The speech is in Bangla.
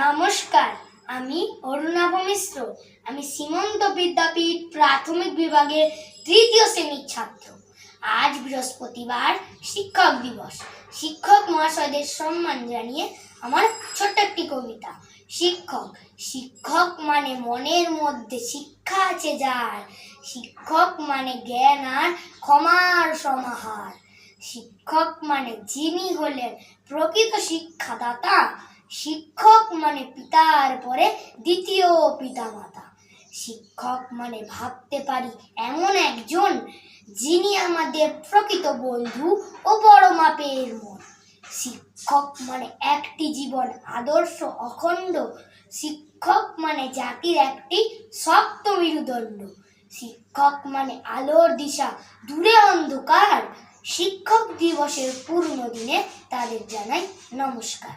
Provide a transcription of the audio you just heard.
নমস্কার, আমি অরুণাভ মিশ্র। আমি সীমন্ত বিদ্যাপীঠ প্রাথমিক বিভাগের তৃতীয় শ্রেণীর ছাত্র। আজ বৃহস্পতিবার, শিক্ষক দিবস। শিক্ষক মহাশয়দের সম্মান জানিয়ে আমার ছোট্ট একটি কবিতা। শিক্ষক শিক্ষক মানে মনের মধ্যে শিক্ষা আছে যার, শিক্ষক মানে জ্ঞান আর ক্ষমার সমাহার, শিক্ষক মানে যিনি হলেন প্রকৃত শিক্ষাদাতা, শিক্ষক মানে পিতার পরে দ্বিতীয় পিতামাতা। শিক্ষক মানে ভাবতে পারি এমন একজন যিনি আমাদের প্রকৃত বন্ধু ও বড় মাপের মন। শিক্ষক মানে একটি জীবন আদর্শ অখণ্ড, শিক্ষক মানে জাতির একটি শক্ত মেরুদণ্ড। শিক্ষক মানে আলোর দিশা, দূরে অন্ধকার। শিক্ষক দিবসের পূর্ণ দিনে তাদের জানাই নমস্কার।